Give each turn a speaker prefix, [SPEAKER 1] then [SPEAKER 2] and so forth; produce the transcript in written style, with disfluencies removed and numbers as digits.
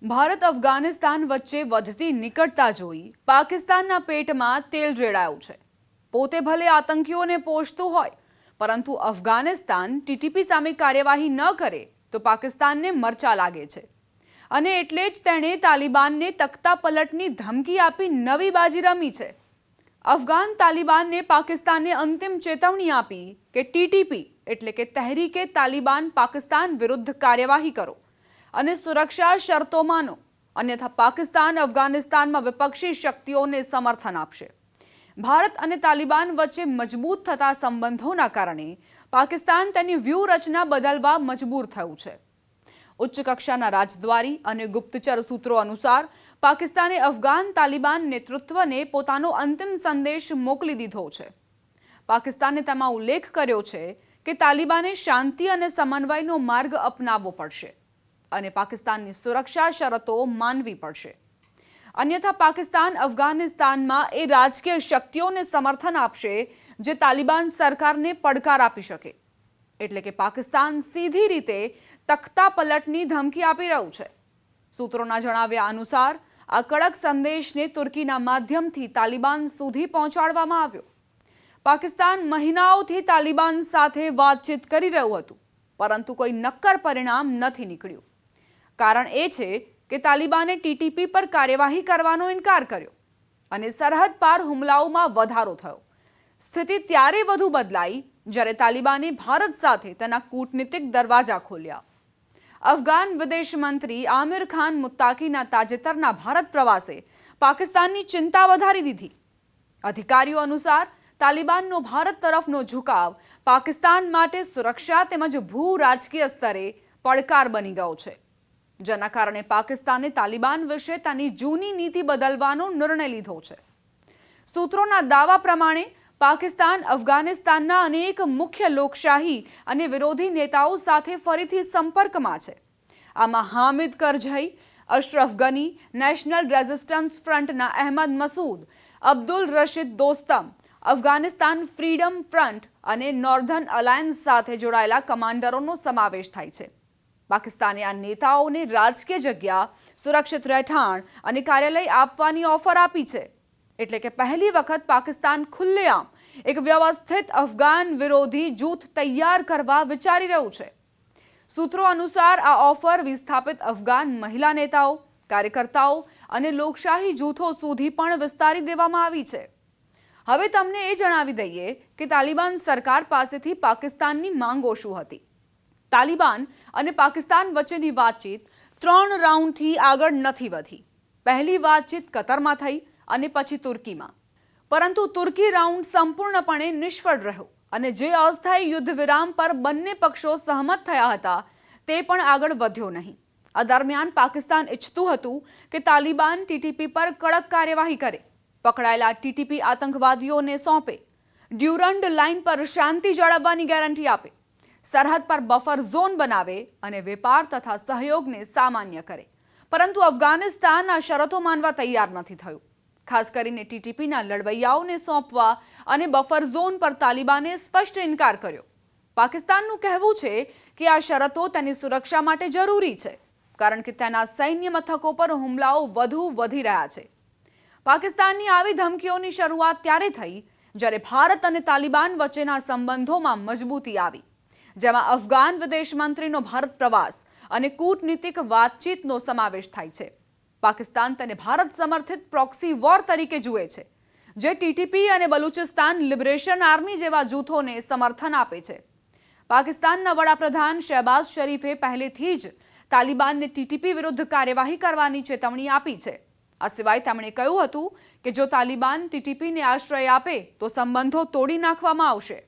[SPEAKER 1] ભારત અફઘાનિસ્તાન વચ્ચે વધતી નિકટતા જોઈ પાકિસ્તાનના પેટમાં તેલ રેડાયું છે। પોતે ભલે આતંકીઓને પોષતું હોય, પરંતુ અફઘાનિસ્તાન ટીટીપી સામે કાર્યવાહી ન કરે તો પાકિસ્તાનને મરચા લાગે છે અને એટલે જ તેણે તાલિબાનને તખ્તા પલટની ધમકી આપી નવી બાજી રમી છે। અફઘાન તાલિબાનને પાકિસ્તાને અંતિમ ચેતવણી આપી કે ટીટીપી એટલે કે તહરીકે તાલિબાન પાકિસ્તાન વિરુદ્ધ કાર્યવાહી કરો અને સુરક્ષા શરતો માનો, અન્યથા પાકિસ્તાન અફઘાનિસ્તાનમાં વિપક્ષી શક્તિઓને સમર્થન આપશે। ભારત અને તાલિબાન વચ્ચે મજબૂત થતા સંબંધોના કારણે પાકિસ્તાન તેની વ્યૂહરચના બદલવા મજબૂર થયું છે। ઉચ્ચ કક્ષાના રાજદ્વારી અને ગુપ્તચર સૂત્રો અનુસાર પાકિસ્તાને અફઘાન તાલિબાન નેતૃત્વને પોતાનો અંતિમ સંદેશ મોકલી દીધો છે। પાકિસ્તાને તેમાં ઉલ્લેખ કર્યો છે કે તાલિબાને શાંતિ અને સમન્વયનો માર્ગ અપનાવવો પડશે અને પાકિસ્તાનની સુરક્ષા શરતો માનવી પડશે, અન્યથા પાકિસ્તાન અફઘાનિસ્તાનમાં એ રાજકીય શક્તિઓને સમર્થન આપશે જે તાલિબાન સરકારને પડકાર આપી શકે। એટલે કે પાકિસ્તાન સીધી રીતે તખ્તા પલટની ધમકી આપી રહ્યું છે। સૂત્રોના જણાવ્યા અનુસાર આ કડક સંદેશને તુર્કીના માધ્યમથી તાલિબાન સુધી પહોંચાડવામાં આવ્યો। પાકિસ્તાન મહિનાઓથી તાલિબાન સાથે વાતચીત કરી રહ્યું હતું, પરંતુ કોઈ નક્કર પરિણામ નથી નીકળ્યું। કારણ એ છે કે તાલિબાને ટીટીપી પર કાર્યવાહી કરવાનો ઇનકાર કર્યો અને સરહદ પાર હુમલાઓમાં વધારો થયો। સ્થિતિ ત્યારે વધુ બદલાઈ જ્યારે તાલિબાને ભારત સાથે તેના કૂટનીતિક દરવાજા ખોલ્યા। અફઘાન વિદેશ મંત્રી આમિર ખાન મુત્તાકીના તાજેતરના ભારત પ્રવાસે પાકિસ્તાનની ચિંતા વધારી દીધી। અધિકારીઓ અનુસાર તાલિબાનનો ભારત તરફનો ઝુકાવ પાકિસ્તાન માટે સુરક્ષા તેમજ ભૂ રાજકીય સ્તરે પડકાર બની ગયો છે, જેના કારણે પાકિસ્તાને તાલિબાન વિશે તેની જૂની નીતિ બદલવાનો નિર્ણય લીધો છે। સૂત્રોના દાવા પ્રમાણે પાકિસ્તાન અફઘાનિસ્તાનના અનેક મુખ્ય લોકશાહી અને વિરોધી નેતાઓ સાથે ફરીથી સંપર્કમાં છે। આમાં હામિદ કરઝઈ, અશરફ ગની, નેશનલ રેઝિસ્ટન્સ ફ્રન્ટના અહેમદ મસૂદ, અબ્દુલ રશીદ દોસ્તમ, અફઘાનિસ્તાન ફ્રીડમ ફ્રન્ટ અને નોર્ધન અલાયન્સ સાથે જોડાયેલા કમાન્ડરોનો સમાવેશ થાય છે। પાકિસ્તાને આ નેતાઓને રાજકીય જગ્યા, સુરક્ષિત રહેઠાણ અને કાર્યાલય આપવાની ઓફર આપી છે। એટલે કે પહેલી વખત પાકિસ્તાન ખુલ્લેઆમ એક વ્યવસ્થિત અફઘાન વિરોધી જૂથ તૈયાર કરવા વિચારી રહ્યું છે। સૂત્રો અનુસાર આ ઓફર વિસ્થાપિત અફઘાન મહિલા નેતાઓ, કાર્યકર્તાઓ અને લોકશાહી જૂથો સુધી પણ વિસ્તારી દેવામાં આવી છે। હવે તમને એ જણાવી દઈએ કે તાલિબાન સરકાર પાસેથી પાકિસ્તાનની માંગો શું હતી। તાલિબાન અને પાકિસ્તાન વચ્ચેની વાતચીત 3 રાઉન્ડથી આગળ નથી વધી। પહેલી વાતચીત કતરમાં થઈ અને પછી તુર્કીમાં, પરંતુ તુર્કી રાઉન્ડ સંપૂર્ણપણે નિષ્ફળ રહ્યો અને જે અસ્થાયી યુદ્ધ વિરામ પર બંને પક્ષો સહમત થયા હતા તે પણ આગળ વધ્યો નહીં। આ દરમિયાન પાકિસ્તાન ઈચ્છતું હતું કે તાલિબાન ટીટીપી પર કડક કાર્યવાહી કરે, પકડાયેલા ટીટીપી આતંકવાદીઓને સોંપે, ડ્યુરન્ડ લાઇન પર શાંતિ જાળવવાની ગેરંટી આપે, સરહદ પર બફર ઝોન બનાવે અને વેપાર તથા સહયોગને સામાન્ય કરે। પરંતુ અફઘાનિસ્તાન આ શરતો માનવા તૈયાર નથી થયું। ખાસ કરીને ટીટીપીના લડવૈયાઓને સોંપવા અને બફર ઝોન પર તાલિબાને સ્પષ્ટ ઇનકાર કર્યો। પાકિસ્તાનનું કહેવું છે કે આ શરતો તેની સુરક્ષા માટે જરૂરી છે, કારણ કે તેના સૈન્ય મથકો પર હુમલાઓ વધુ વધી રહ્યા છે। પાકિસ્તાનની આવી ધમકીઓની શરૂઆત ત્યારે થઈ જ્યારે ભારત અને તાલિબાન વચ્ચેના સંબંધોમાં મજબૂતી આવી, જેમાં અફઘાન વિદેશ મંત્રીનો ભારત પ્રવાસ અને કૂટનીતિક વાતચીતનો સમાવેશ થાય છે। પાકિસ્તાન તેને ભારત સમર્થિત પ્રોક્સી વોર તરીકે જુએ છે, જે ટીટીપી અને બલુચિસ્તાન લિબરેશન આર્મી જેવા જૂથોને સમર્થન આપે છે। પાકિસ્તાનના વડાપ્રધાન શહેબાઝ શરીફે પહેલેથી જ તાલિબાનને ટીટીપી વિરુદ્ધ કાર્યવાહી કરવાની ચેતવણી આપી છે। આ સિવાય તેમણે કહ્યું હતું કે જો તાલિબાન ટીટીપીને આશ્રય આપે તો સંબંધો તોડી નાખવામાં આવશે।